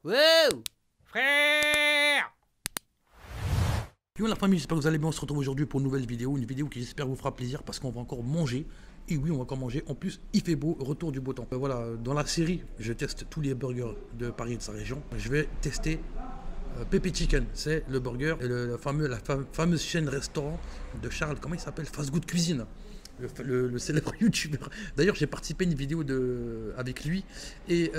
Wow, frère! Yo la famille, j'espère que vous allez bien, on se retrouve aujourd'hui pour une nouvelle vidéo, qui j'espère vous fera plaisir parce qu'on va encore manger. Et oui, on va encore manger. En plus, il fait beau, retour du beau temps. Voilà, dans la série, je teste tous les burgers de Paris et de sa région. Je vais tester Pepe Chicken, c'est le burger et la fameuse chaîne restaurant de Charles, comment il s'appelle? Fast Good Cuisine. Le célèbre youtubeur. D'ailleurs, j'ai participé à une vidéo avec lui et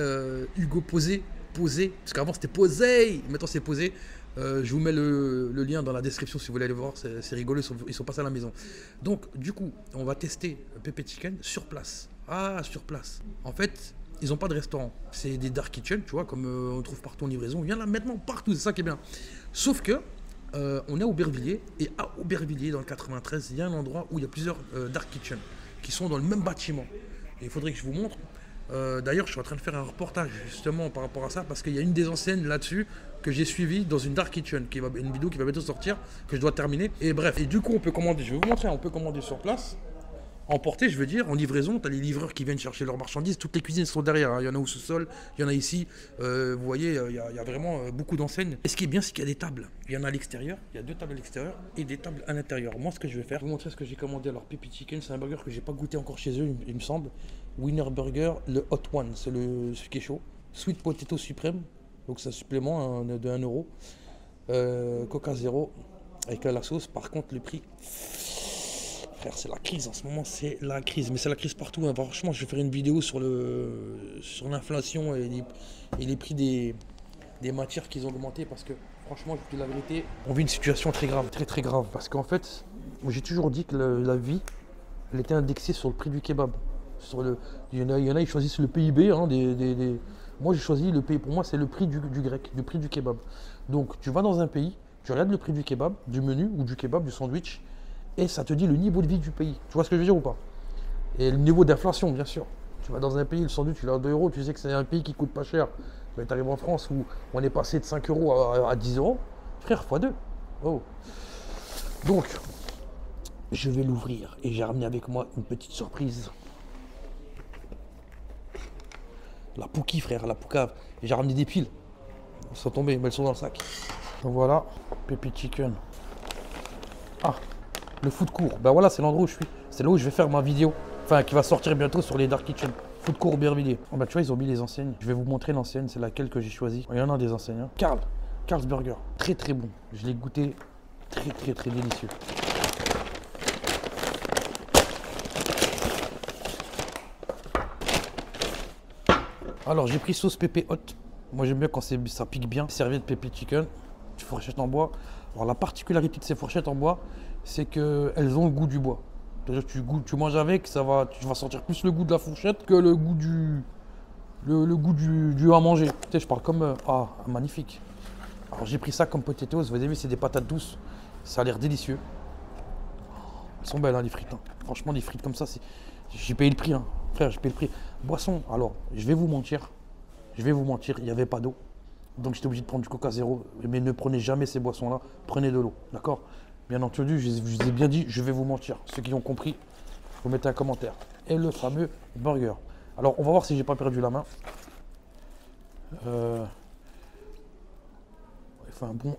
Hugo Posé, parce qu'avant c'était Posé, maintenant c'est Posé. Je vous mets le lien dans la description si vous voulez aller voir, c'est rigolo, ils sont passés à la maison. Donc, du coup, on va tester Pepe Chicken sur place. Ah, sur place. En fait, ils n'ont pas de restaurant. C'est des dark kitchen, tu vois, comme on trouve partout en livraison. Il y en a maintenant partout, c'est ça qui est bien. Sauf que, on est à Aubervilliers, et à Aubervilliers, dans le 93, il y a un endroit où il y a plusieurs dark kitchen qui sont dans le même bâtiment. Et il faudrait que je vous montre. D'ailleurs, je suis en train de faire un reportage justement par rapport à ça, parce qu'il y a une des enseignes là-dessus que j'ai suivi dans une dark kitchen, une vidéo qui va bientôt sortir, que je dois terminer. Et bref, et du coup, on peut commander, je vais vous montrer, on peut commander sur place. Emporter, je veux dire, en livraison, tu as les livreurs qui viennent chercher leurs marchandises, toutes les cuisines sont derrière, hein. Il y en a au sous-sol, il y en a ici, vous voyez, il y a vraiment beaucoup d'enseignes. Et ce qui est bien, c'est qu'il y a des tables, il y en a à l'extérieur, il y a 2 tables à l'extérieur et des tables à l'intérieur. Moi, ce que je vais faire, je vais vous montrer ce que j'ai commandé. Alors, Pepe Chicken, c'est un burger que j'ai pas goûté encore chez eux, il me semble. Winner Burger, le Hot One, c'est ce qui est chaud. Sweet Potato Supreme, donc c'est un supplément de 1 euro. Coca Zero, avec la sauce, par contre, le prix... Frère, c'est la crise en ce moment, c'est la crise. Mais c'est la crise partout, hein. Franchement, je vais faire une vidéo sur l'inflation et les prix des matières qui ont augmenté. Parce que, franchement, je vous dis la vérité, on vit une situation très grave, très très grave. Parce qu'en fait, j'ai toujours dit que la vie, elle était indexée sur le prix du kebab. Il y en a, ils choisissent le PIB. Hein, Moi, j'ai choisi le pays. Pour moi, c'est le prix du grec, le prix du kebab. Donc, tu vas dans un pays, tu regardes le prix du kebab, du menu ou du kebab, du sandwich. Et ça te dit le niveau de vie du pays. Tu vois ce que je veux dire ou pas? Et le niveau d'inflation, bien sûr. Tu vas dans un pays, le sandwich, tu l'as à 2 euros, tu sais que c'est un pays qui coûte pas cher. Mais tu arrives en France où on est passé de 5 euros à 10 euros. Frère, x2. Oh. Donc, je vais l'ouvrir. Et j'ai ramené avec moi une petite surprise. La Pouki, frère, la Poucave. Et j'ai ramené des piles. Elles sont tombées, mais elles sont dans le sac. Donc voilà, Pepe Chicken. Ah, le food court, ben voilà, c'est l'endroit où je suis. C'est là où je vais faire ma vidéo. Enfin, qui va sortir bientôt sur les Dark Kitchen. Food court Aubervilliers. Oh bah tu vois, ils ont mis les enseignes. Je vais vous montrer l'enseigne, c'est laquelle que j'ai choisie. Il y en a des enseignes. Hein. Carl's Burger. Très très bon. Je l'ai goûté. Très très très délicieux. Alors j'ai pris sauce pépé hot. Moi j'aime bien quand ça pique bien. Serviette Pepe Chicken. Fourchette en bois. Alors la particularité de ces fourchettes en bois, c'est qu'elles ont le goût du bois. C'est-à-dire que tu manges avec, tu vas sentir plus le goût de la fourchette que le goût du à manger. Tu sais, je parle comme... ah, magnifique. Alors j'ai pris ça comme potatoes, vous avez vu, c'est des patates douces. Ça a l'air délicieux. Elles sont belles, hein, les frites. Hein. Franchement, les frites comme ça, j'ai payé le prix. Hein. Frère, j'ai payé le prix. Boisson, alors, je vais vous mentir. Il n'y avait pas d'eau. Donc j'étais obligé de prendre du Coca Zéro. Mais ne prenez jamais ces boissons-là, prenez de l'eau, d'accord? Bien entendu, je vous ai bien dit, je vais vous mentir. Ceux qui ont compris, vous mettez un commentaire. Et le fameux burger. Alors on va voir si j'ai pas perdu la main. Il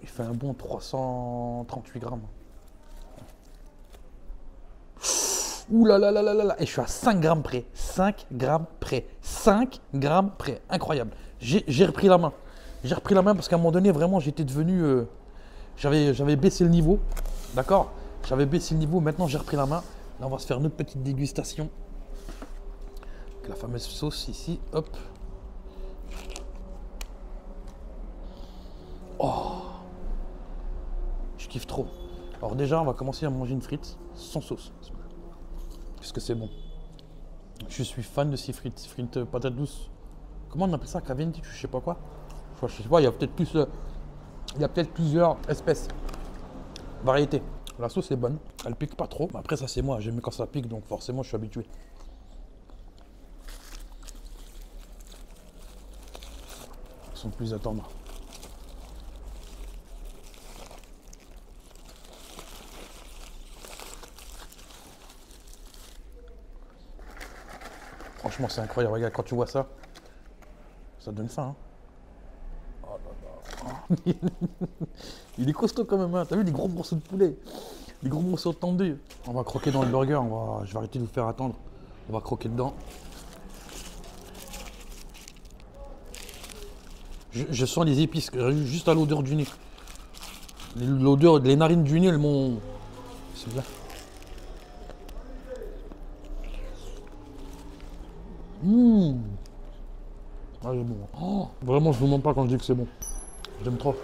fait un bon 338 grammes. Ouh là là là là là. Et je suis à 5 grammes près. 5 grammes près. 5 grammes près. Incroyable. J'ai repris la main. J'ai repris la main parce qu'à un moment donné, vraiment, j'étais devenu... j'avais baissé le niveau. D'accord? J'avais baissé le niveau. Maintenant, j'ai repris la main. Là, on va se faire notre petite dégustation. Avec la fameuse sauce ici. Hop. Oh. Je kiffe trop. Alors déjà, on va commencer à manger une frite sans sauce. Parce que c'est bon. Je suis fan de ces frites. Frites patates douces. Comment on appelle ça? Cavendish, je sais pas quoi. Je sais pas, il y a peut-être plus... il y a peut-être plusieurs espèces, variétés. La sauce est bonne, elle pique pas trop. Après ça c'est moi, j'aime quand ça pique, donc forcément je suis habitué. Sans plus attendre. Franchement c'est incroyable, regarde quand tu vois ça, ça donne faim. Hein. Il est costaud quand même, hein. T'as vu les gros morceaux de poulet, les gros morceaux de tendus. On va croquer dans le burger, je vais arrêter de vous faire attendre. On va croquer dedans. Je sens les épices, juste à l'odeur du nez. L'odeur, les narines du nez, elles m'ont... C'est bien. Ah, c'est bon. Oh, vraiment, je vous mens pas quand je dis que c'est bon. J'aime trop.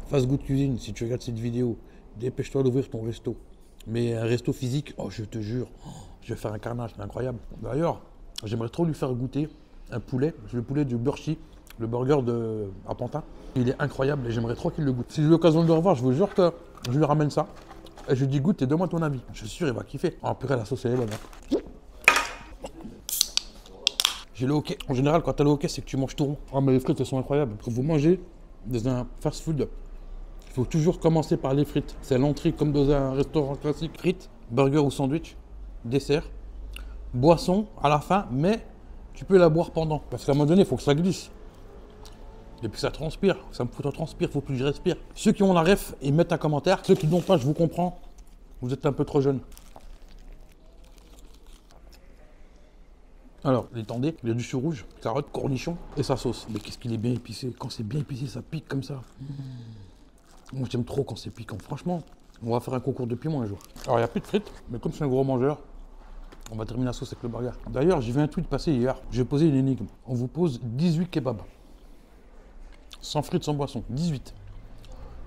Fast Good Cuisine, si tu regardes cette vidéo, dépêche-toi d'ouvrir ton resto. Mais un resto physique, oh, je te jure, je vais faire un carnage, c'est incroyable. D'ailleurs, j'aimerais trop lui faire goûter un poulet, le poulet du Burchi, le burger à Pantin. Il est incroyable et j'aimerais trop qu'il le goûte. Si j'ai l'occasion de le revoir, je vous jure que je lui ramène ça. Et je lui dis goûte et donne-moi ton avis. Je suis sûr, il va kiffer. Oh purée, la sauce elle est bonne. Hein. J'ai le hockey. En général, quand t'as le hockey, c'est que tu manges tout rond. Ah, mais les frites, elles sont incroyables. Quand vous mangez dans un fast-food, il faut toujours commencer par les frites. C'est l'entrée comme dans un restaurant classique. Frites, burger ou sandwich, dessert, boisson à la fin, mais tu peux la boire pendant. Parce qu'à un moment donné, il faut que ça glisse. Et puis ça transpire. Ça me fout en transpire, il faut plus que je respire. Ceux qui ont la ref, ils mettent un commentaire. Ceux qui n'ont pas, je vous comprends. Vous êtes un peu trop jeunes. Alors, l'étendez, il y a du chou rouge, carotte, cornichon et sa sauce. Mais qu'est-ce qu'il est bien épicé. Quand c'est bien épicé, ça pique comme ça. Moi, j'aime trop quand c'est piquant. Franchement, on va faire un concours de piment un jour. Alors, il n'y a plus de frites, mais comme je suis un gros mangeur, on va terminer la sauce avec le burger. D'ailleurs, j'ai vu un tweet passer hier. Je vais poser une énigme. On vous pose 18 kebabs. Sans frites, sans boisson. 18.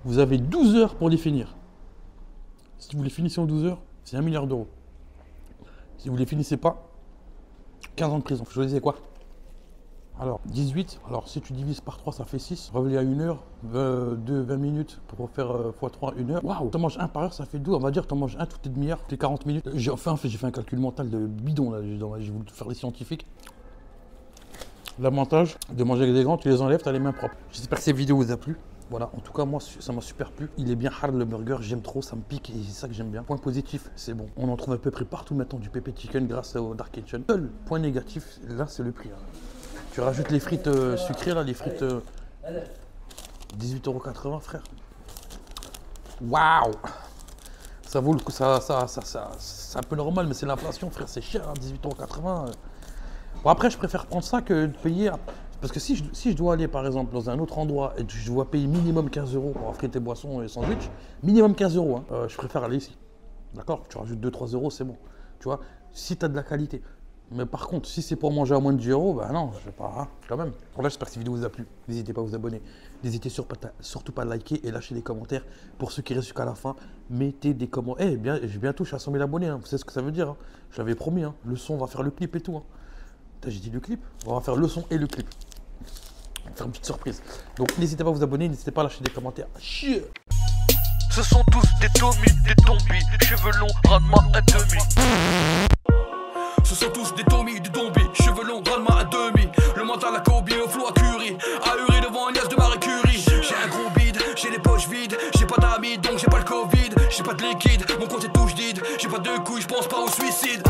Vous avez 12 heures pour les finir. Si vous les finissez en 12 heures, c'est 1 milliard d'euros. Si vous ne les finissez pas, 15 ans de prison. Vous choisissez quoi? Alors, 18. Alors, si tu divises par 3, ça fait 6. Revenez à 1 heure. 20 minutes pour faire x3, 1 heure. Waouh! Tu en manges un par heure, ça fait 12. On va dire que tu en manges un toutes les demi-heures, toutes les 40 minutes. J'ai fait un calcul mental de bidon. Là. J'ai voulu faire les scientifiques. L'avantage de manger avec des gants, tu les enlèves, tu as les mains propres. J'espère que cette vidéo vous a plu. Voilà, en tout cas, moi, ça m'a super plu. Il est bien hard le burger, j'aime trop, ça me pique et c'est ça que j'aime bien. Point positif, c'est bon. On en trouve à peu près partout maintenant du pépé chicken grâce au Dark Kitchen. Seul point négatif, là, c'est le prix. Hein. Tu rajoutes les frites sucrées, là, les frites 18,80 €, frère. Waouh! Ça vaut le coup, c'est un peu normal, mais c'est l'inflation, frère, c'est cher, hein, 18,80 €. Bon, après, je préfère prendre ça que de payer. Parce que si je dois aller, par exemple, dans un autre endroit et que je dois payer minimum 15 € pour frites et boissons et sandwich, minimum 15 €, hein, je préfère aller ici. D'accord? Tu rajoutes 2-3 €, c'est bon. Tu vois? Si tu as de la qualité. Mais par contre, si c'est pour manger à moins de 10 €, ben non, je vais pas, hein, quand même. Voilà, j'espère que cette vidéo vous a plu. N'hésitez pas à vous abonner. N'hésitez surtout pas à liker et lâcher des commentaires. Pour ceux qui restent jusqu'à la fin, mettez des commentaires. Eh bien, bientôt, je suis à 100 000 abonnés. Hein. Vous savez ce que ça veut dire, hein. Je l'avais promis. Hein. Le son, on va faire le clip et tout. Hein. J'ai dit le clip. On va faire le son et le clip. On va faire une petite surprise. Donc, n'hésitez pas à vous abonner. N'hésitez pas à lâcher des commentaires. Chier. Ce sont tous des tomis, des tombis, cheveux longs, rendement à demi. Ce sont tous des tomis, des tombis, cheveux longs, rendement à demi. Le mental à Kobe, au flot à Curie, ahuri devant Agnès de Marie Curie. J'ai un gros bide, j'ai les poches vides, j'ai pas d'amis donc j'ai pas le Covid. J'ai pas de liquide, mon compte est touche vide, j'ai pas de couilles, je pense pas au suicide.